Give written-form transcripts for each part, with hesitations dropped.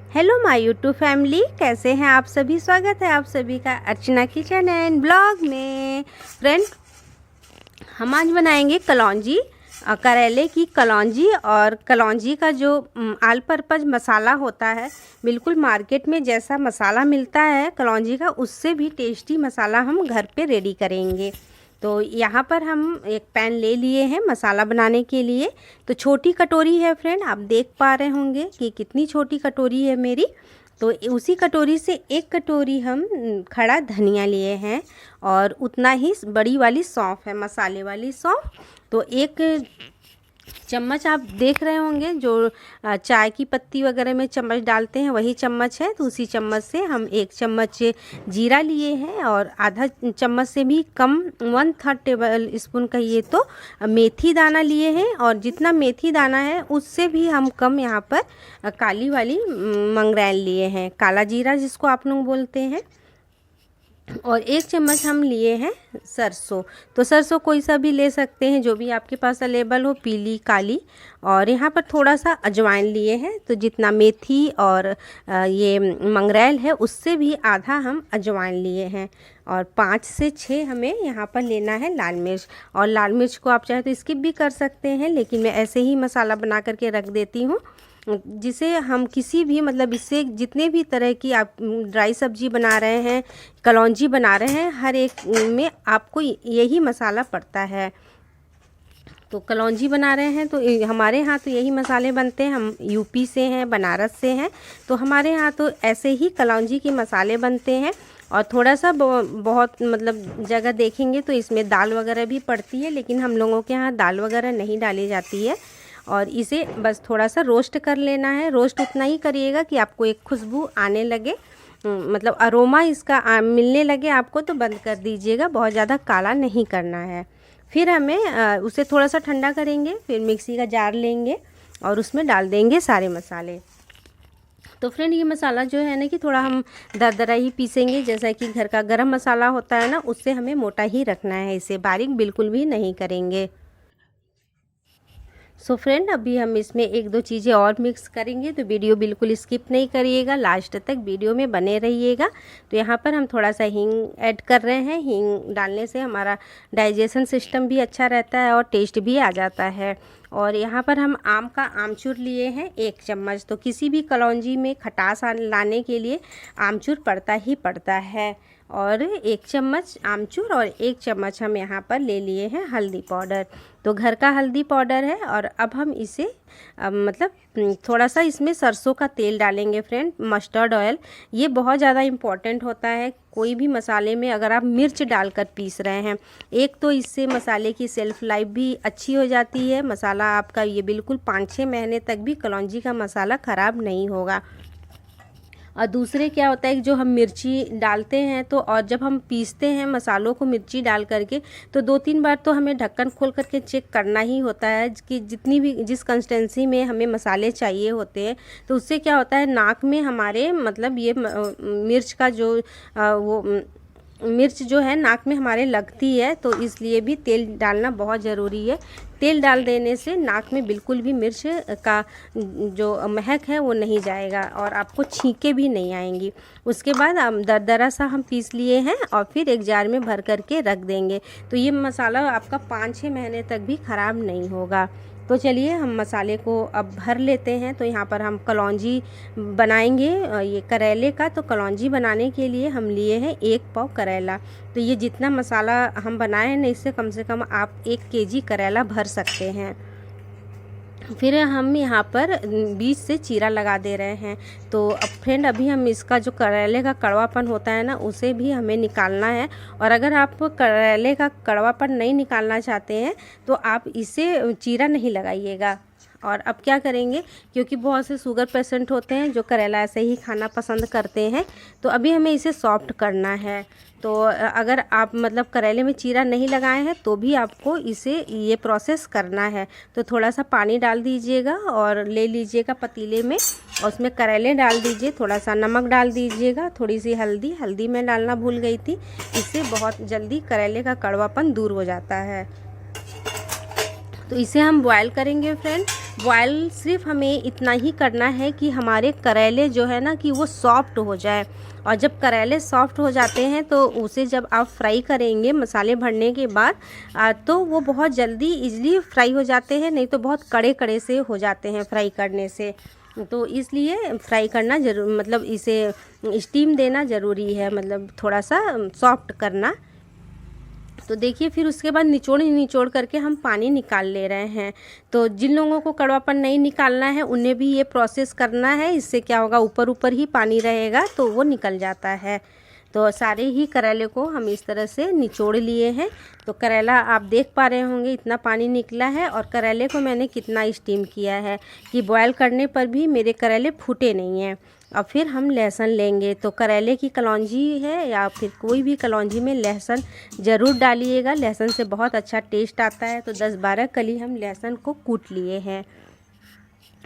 Hello my YouTube family, कैसे हैं आप सभी। स्वागत है आप सभी का अर्चना किचन एंड ब्लॉग में। फ्रेंड, हम आज बनाएंगे कलौंजी, करेले की कलौंजी। और कलौंजी का जो ऑल पर्पज मसाला होता है, बिल्कुल मार्केट में जैसा मसाला मिलता है कलौंजी का, उससे भी टेस्टी मसाला हम घर पे रेडी करेंगे। तो यहाँ पर हम एक पैन ले लिए हैं मसाला बनाने के लिए। तो छोटी कटोरी है फ्रेंड, आप देख पा रहे होंगे कि कितनी छोटी कटोरी है मेरी। तो उसी कटोरी से एक कटोरी हम खड़ा धनिया लिए हैं और उतना ही बड़ी वाली सौंफ है, मसाले वाली सौंफ। तो एक चम्मच आप देख रहे होंगे जो चाय की पत्ती वगैरह में चम्मच डालते हैं, वही चम्मच है। तो उसी चम्मच से हम एक चम्मच जीरा लिए हैं और आधा चम्मच से भी कम 1/3 टेबल स्पून कहिए तो मेथी दाना लिए हैं। और जितना मेथी दाना है उससे भी हम कम यहाँ पर काली वाली मंगरेल लिए हैं, काला जीरा जिसको आप लोग बोलते हैं। और एक चम्मच हम लिए हैं सरसों। तो सरसों कोई सा भी ले सकते हैं, जो भी आपके पास अवेलेबल हो, पीली काली। और यहाँ पर थोड़ा सा अजवाइन लिए हैं। तो जितना मेथी और ये मंगरेल है उससे भी आधा हम अजवाइन लिए हैं। और 5 से 6 हमें यहाँ पर लेना है लाल मिर्च। और लाल मिर्च को आप चाहे तो स्किप भी कर सकते हैं, लेकिन मैं ऐसे ही मसाला बना करके रख देती हूँ, जिसे हम किसी भी मतलब इससे जितने भी तरह की आप ड्राई सब्जी बना रहे हैं, कलौंजी बना रहे हैं, हर एक में आपको यही मसाला पड़ता है। तो कलौंजी बना रहे हैं तो हमारे यहाँ तो यही मसाले बनते हैं। हम यूपी से हैं, बनारस से हैं, तो हमारे यहाँ तो ऐसे ही कलौंजी के मसाले बनते हैं। और थोड़ा सा बहुत मतलब जगह देखेंगे तो इसमें दाल वगैरह भी पड़ती है, लेकिन हम लोगों के यहाँ दाल वगैरह नहीं डाली जाती है। और इसे बस थोड़ा सा रोस्ट कर लेना है। रोस्ट उतना ही करिएगा कि आपको एक खुशबू आने लगे, मतलब अरोमा इसका मिलने लगे आपको, तो बंद कर दीजिएगा। बहुत ज़्यादा काला नहीं करना है। फिर हमें उसे थोड़ा सा ठंडा करेंगे, फिर मिक्सी का जार लेंगे और उसमें डाल देंगे सारे मसाले। तो फ्रेंड, ये मसाला जो है ना कि थोड़ा हम दरदरा ही पीसेंगे, जैसा कि घर का गरम मसाला होता है ना, उससे हमें मोटा ही रखना है, इसे बारीक बिल्कुल भी नहीं करेंगे। सो फ्रेंड, अभी हम इसमें 1-2 चीज़ें और मिक्स करेंगे, तो वीडियो बिल्कुल स्किप नहीं करिएगा, लास्ट तक वीडियो में बने रहिएगा। तो यहाँ पर हम थोड़ा सा हींग ऐड कर रहे हैं। हींग डालने से हमारा डाइजेशन सिस्टम भी अच्छा रहता है और टेस्ट भी आ जाता है। और यहाँ पर हम आम का आमचूर लिए हैं 1 चम्मच। तो किसी भी कलौंजी में खटास लाने के लिए आमचूर पड़ता ही पड़ता है। और 1 चम्मच आमचूर और 1 चम्मच हम यहाँ पर ले लिए हैं हल्दी पाउडर। तो घर का हल्दी पाउडर है। और अब हम इसे मतलब थोड़ा सा इसमें सरसों का तेल डालेंगे फ्रेंड, मस्टर्ड ऑयल। ये बहुत ज़्यादा इम्पॉर्टेंट होता है कोई भी मसाले में। अगर आप मिर्च डालकर पीस रहे हैं, एक तो इससे मसाले की सेल्फ लाइफ भी अच्छी हो जाती है। मसाला आपका ये बिल्कुल 5-6 महीने तक भी कलौंजी का मसाला ख़राब नहीं होगा। और दूसरे क्या होता है कि जो हम मिर्ची डालते हैं, तो और जब हम पीसते हैं मसालों को मिर्ची डाल करके, तो 2-3 बार तो हमें ढक्कन खोल करके चेक करना ही होता है कि जितनी भी जिस कंसिस्टेंसी में हमें मसाले चाहिए होते हैं। तो उससे क्या होता है, नाक में हमारे मतलब ये मिर्च का जो वो मिर्च जो है नाक में हमारे लगती है। तो इसलिए भी तेल डालना बहुत ज़रूरी है। तेल डाल देने से नाक में बिल्कुल भी मिर्च का जो महक है वो नहीं जाएगा और आपको छींके भी नहीं आएंगी। उसके बाद हम दरदरा सा हम पीस लिए हैं और फिर एक जार में भर करके रख देंगे। तो ये मसाला आपका 5-6 महीने तक भी ख़राब नहीं होगा। तो चलिए हम मसाले को अब भर लेते हैं। तो यहाँ पर हम कलौंजी बनाएंगे, ये करेले का। तो कलौंजी बनाने के लिए हम लिए हैं 1 पाव करेला। तो ये जितना मसाला हम बनाए हैं ना, इससे कम से कम आप 1 केजी करेला भर सकते हैं। फिर हम यहाँ पर बीच से चीरा लगा दे रहे हैं। तो अब फ्रेंड, अभी हम इसका जो करेले का कड़वापन होता है ना, उसे भी हमें निकालना है। और अगर आप करेले का कड़वापन नहीं निकालना चाहते हैं तो आप इसे चीरा नहीं लगाइएगा। और अब क्या करेंगे, क्योंकि बहुत से शुगर पेशेंट होते हैं जो करेला ऐसे ही खाना पसंद करते हैं, तो अभी हमें इसे सॉफ्ट करना है। तो अगर आप मतलब करेले में चीरा नहीं लगाए हैं तो भी आपको इसे ये प्रोसेस करना है। तो थोड़ा सा पानी डाल दीजिएगा और ले लीजिएगा पतीले में, और उसमें करेले डाल दीजिए, थोड़ा सा नमक डाल दीजिएगा, थोड़ी सी हल्दी मैं डालना भूल गई थी। इससे बहुत जल्दी करेले का कड़वापन दूर हो जाता है। तो इसे हम बॉयल करेंगे फ्रेंड। बॉयल सिर्फ हमें इतना ही करना है कि हमारे करेले जो है ना कि वो सॉफ्ट हो जाए। और जब करेले सॉफ्ट हो जाते हैं तो उसे जब आप फ्राई करेंगे मसाले भरने के बाद तो वो बहुत जल्दी इजीली फ्राई हो जाते हैं, नहीं तो बहुत कड़े कड़े से हो जाते हैं फ्राई करने से। तो इसलिए फ्राई करना जरूर, मतलब इसे स्टीम देना ज़रूरी है, मतलब थोड़ा सा सॉफ्ट करना। तो देखिए फिर उसके बाद निचोड़ करके हम पानी निकाल ले रहे हैं। तो जिन लोगों को कड़वापन नहीं निकालना है उन्हें भी ये प्रोसेस करना है। इससे क्या होगा, ऊपर ऊपर ही पानी रहेगा तो वो निकल जाता है। तो सारे ही करेले को हम इस तरह से निचोड़ लिए हैं। तो करेला आप देख पा रहे होंगे इतना पानी निकला है, और करेले को मैंने कितना स्टीम किया है कि बॉयल करने पर भी मेरे करेले फूटे नहीं हैं। अब फिर हम लहसुन लेंगे। तो करेले की कलौंजी है या फिर कोई भी कलौंजी में लहसुन ज़रूर डालिएगा, लहसुन से बहुत अच्छा टेस्ट आता है। तो 10-12 कली हम लहसुन को कूट लिए हैं।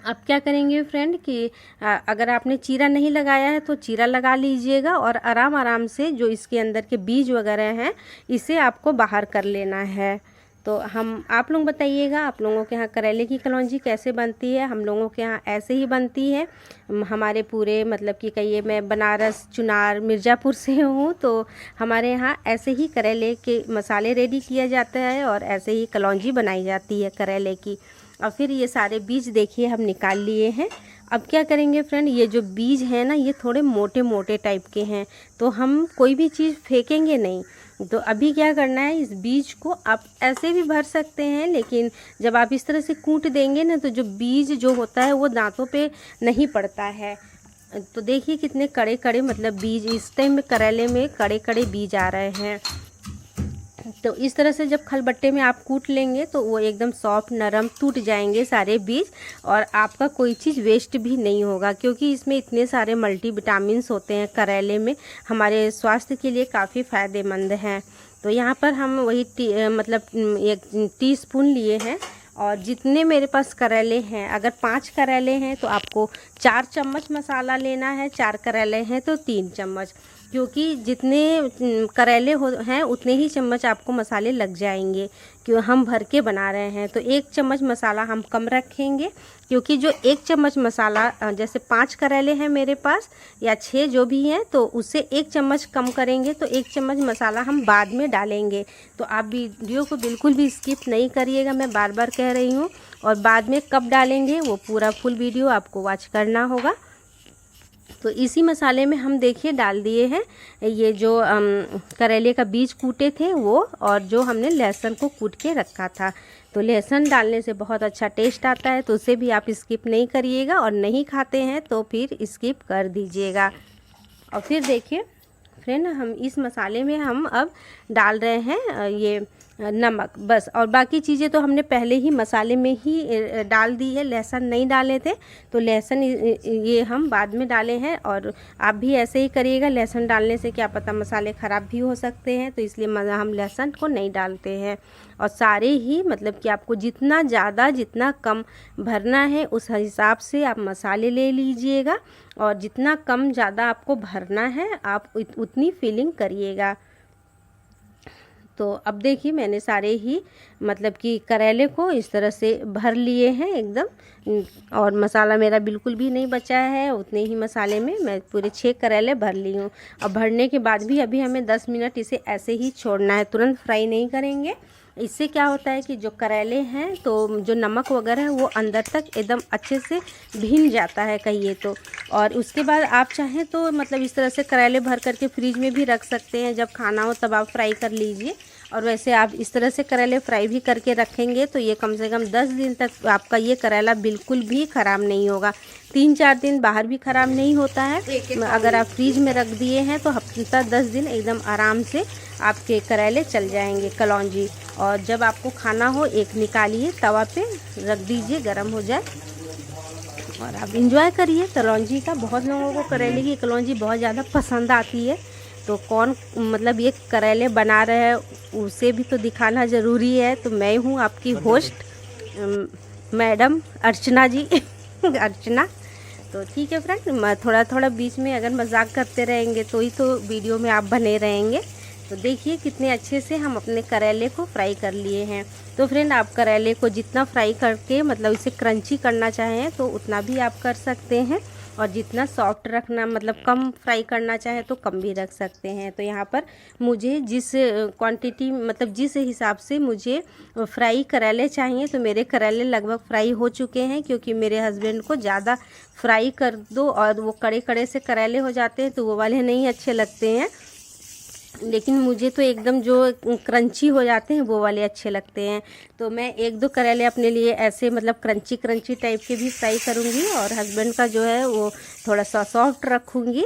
अब क्या करेंगे फ्रेंड कि अगर आपने चीरा नहीं लगाया है तो चीरा लगा लीजिएगा, और आराम आराम से जो इसके अंदर के बीज वगैरह हैं इसे आपको बाहर कर लेना है। तो आप लोग बताइएगा आप लोगों के यहाँ करेले की कलौंजी कैसे बनती है। हम लोगों के यहाँ ऐसे ही बनती है। हमारे पूरे मतलब कि कहिए मैं बनारस, चुनार, मिर्ज़ापुर से हूँ, तो हमारे यहाँ ऐसे ही करेले के मसाले रेडी किया जाता है और ऐसे ही कलौंजी बनाई जाती है करेले की। और फिर ये सारे बीज देखिए हम निकाल लिए हैं। अब क्या करेंगे फ्रेंड, ये जो बीज हैं ना ये थोड़े मोटे मोटे टाइप के हैं, तो हम कोई भी चीज़ फेंकेंगे नहीं। तो अभी क्या करना है, इस बीज को आप ऐसे भी भर सकते हैं, लेकिन जब आप इस तरह से कूट देंगे ना तो जो बीज जो होता है वो दांतों पे नहीं पड़ता है। तो देखिए कितने कड़े कड़े मतलब बीज इस टाइम में करेले में कड़े कड़े बीज आ रहे हैं। तो इस तरह से जब खलबट्टे में आप कूट लेंगे तो वो एकदम सॉफ्ट नरम टूट जाएंगे सारे बीज, और आपका कोई चीज़ वेस्ट भी नहीं होगा, क्योंकि इसमें इतने सारे मल्टीविटामिन्स होते हैं करेले में, हमारे स्वास्थ्य के लिए काफ़ी फ़ायदेमंद हैं। तो यहाँ पर हम वही मतलब 1 टीस्पून लिए हैं, और जितने मेरे पास करेले हैं, अगर 5 करेले हैं तो आपको 4 चम्मच मसाला लेना है, 4 करेले हैं तो 3 चम्मच, क्योंकि जितने करेले हैं उतने ही चम्मच आपको मसाले लग जाएंगे, क्यों हम भर के बना रहे हैं। तो 1 चम्मच मसाला हम कम रखेंगे, क्योंकि जो 1 चम्मच मसाला जैसे 5 करेले हैं मेरे पास या 6 जो भी हैं, तो उससे 1 चम्मच कम करेंगे, तो 1 चम्मच मसाला हम बाद में डालेंगे। तो आप वीडियो को बिल्कुल भी स्किप नहीं करिएगा, मैं बार बार कह रही हूँ। और बाद में कब डालेंगे वो पूरा फुल वीडियो आपको वॉच करना होगा। तो इसी मसाले में हम देखिए डाल दिए हैं ये जो करेले का बीज कूटे थे वो, और जो हमने लहसुन को कूट के रखा था। तो लहसुन डालने से बहुत अच्छा टेस्ट आता है, तो उसे भी आप स्किप नहीं करिएगा, और नहीं खाते हैं तो फिर स्किप कर दीजिएगा। और फिर देखिए फ्रेंड, हम इस मसाले में हम अब डाल रहे हैं ये नमक बस, और बाकी चीज़ें तो हमने पहले ही मसाले में ही डाल दी है। लहसुन नहीं डाले थे तो लहसुन ये हम बाद में डाले हैं, और आप भी ऐसे ही करिएगा। लहसुन डालने से क्या पता मसाले ख़राब भी हो सकते हैं, तो इसलिए हम लहसुन को नहीं डालते हैं। और सारे ही मतलब कि आपको जितना ज़्यादा जितना कम भरना है उस हिसाब से आप मसाले ले लीजिएगा, और जितना कम ज़्यादा आपको भरना है आप उतनी फिलिंग करिएगा। तो अब देखिए मैंने सारे ही मतलब कि करेले को इस तरह से भर लिए हैं एकदम, और मसाला मेरा बिल्कुल भी नहीं बचा है। उतने ही मसाले में मैं पूरे 6 करेले भर ली हूँ। अब भरने के बाद भी अभी हमें 10 मिनट इसे ऐसे ही छोड़ना है, तुरंत फ्राई नहीं करेंगे। इससे क्या होता है कि जो करेले हैं तो जो नमक वगैरह है वो अंदर तक एकदम अच्छे से भीन जाता है कहिए तो। और उसके बाद आप चाहें तो मतलब इस तरह से करेले भर करके फ्रिज में भी रख सकते हैं, जब खाना हो तब आप फ्राई कर लीजिए। और वैसे आप इस तरह से करेले फ्राई भी करके रखेंगे तो ये कम से कम 10 दिन तक आपका ये करेला बिल्कुल भी ख़राब नहीं होगा। 3-4 दिन बाहर भी ख़राब नहीं होता है। अगर आप फ्रीज में रख दिए हैं तो हफ्ता 10 दिन एकदम आराम से आपके करेले चल जाएंगे कलौंजी। और जब आपको खाना हो एक निकालिए, तवा पे रख दीजिए, गर्म हो जाए, और आप इंजॉय करिए कलौंजी का। बहुत लोगों को करेले की कलौंजी बहुत ज़्यादा पसंद आती है, तो कौन मतलब ये करेले बना रहे हैं उसे भी तो दिखाना ज़रूरी है। तो मैं हूँ आपकी होस्ट मैडम अर्चना जी अर्चना। तो ठीक है फ्रेंड, थोड़ा थोड़ा बीच में अगर मजाक करते रहेंगे तो ही तो वीडियो में आप बने रहेंगे। तो देखिए कितने अच्छे से हम अपने करेले को फ्राई कर लिए हैं। तो फ्रेंड आप करेले को जितना फ्राई करके मतलब इसे क्रंची करना चाहें तो उतना भी आप कर सकते हैं, और जितना सॉफ्ट रखना मतलब कम फ्राई करना चाहे तो कम भी रख सकते हैं। तो यहाँ पर मुझे जिस क्वांटिटी मतलब जिस हिसाब से मुझे फ्राई करेले चाहिए, तो मेरे करेले लगभग फ्राई हो चुके हैं, क्योंकि मेरे हस्बैंड को ज़्यादा फ्राई कर दो और वो कड़े कड़े से करेले हो जाते हैं तो वो वाले नहीं अच्छे लगते हैं, लेकिन मुझे तो एकदम जो क्रंची हो जाते हैं वो वाले अच्छे लगते हैं। तो मैं एक दो करेले अपने लिए ऐसे मतलब क्रंची क्रंची टाइप के भी फ्राई करूँगी, और हस्बैंड का जो है वो थोड़ा सा सॉफ्ट रखूँगी।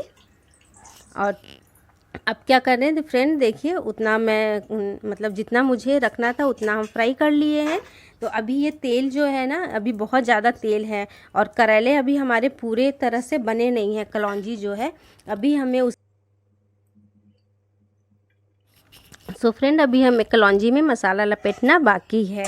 और अब क्या कर रहे हैं तो फ्रेंड देखिए, उतना मैं मतलब जितना मुझे रखना था उतना हम फ्राई कर लिए हैं। तो अभी ये तेल जो है ना, अभी बहुत ज़्यादा तेल है, और करेले अभी हमारे पूरे तरह से बने नहीं हैं। कलौंजी जो है अभी हमें सो फ्रेंड अभी हमें कलौंजी में मसाला लपेटना बाकी है।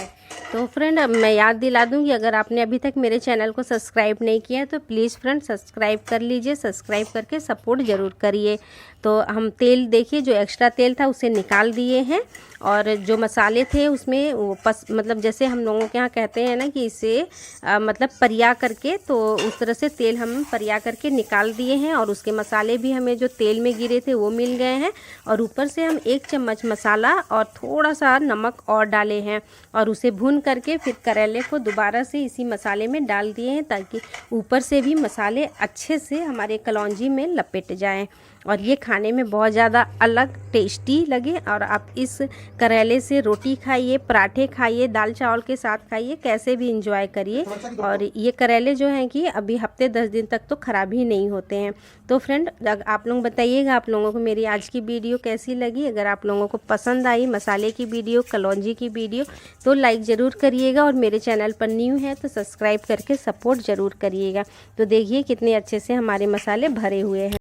तो फ्रेंड अब मैं याद दिला दूँ कि अगर आपने अभी तक मेरे चैनल को सब्सक्राइब नहीं किया है तो प्लीज़ फ्रेंड सब्सक्राइब कर लीजिए, सब्सक्राइब करके सपोर्ट ज़रूर करिए। तो हम तेल देखिए जो एक्स्ट्रा तेल था उसे निकाल दिए हैं, और जो मसाले थे उसमें वो मतलब जैसे हम लोगों के यहाँ कहते हैं ना कि इसे मतलब परिया करके, तो उस तरह से तेल हम परिया करके निकाल दिए हैं। और उसके मसाले भी हमें जो तेल में गिरे थे वो मिल गए हैं, और ऊपर से हम 1 चम्मच मसाला और थोड़ा सा नमक और डाले हैं, और उसे भून करके फिर करेले को दोबारा से इसी मसाले में डाल दिए हैं, ताकि ऊपर से भी मसाले अच्छे से हमारे कलौंजी में लपेट जाएं और ये खाने में बहुत ज़्यादा अलग टेस्टी लगे। और आप इस करेले से रोटी खाइए, पराठे खाइए, दाल चावल के साथ खाइए, कैसे भी इंजॉय करिए। और ये करेले जो हैं कि अभी हफ्ते 10 दिन तक तो ख़राब ही नहीं होते हैं। तो फ्रेंड आप लोग बताइएगा आप लोगों को मेरी आज की वीडियो कैसी लगी। अगर आप लोगों को पसंद आई मसाले की वीडियो, कलौंजी की वीडियो, तो लाइक ज़रूर करिएगा, और मेरे चैनल पर न्यू है तो सब्सक्राइब करके सपोर्ट ज़रूर करिएगा। तो देखिए कितने अच्छे से हमारे मसाले भरे हुए हैं।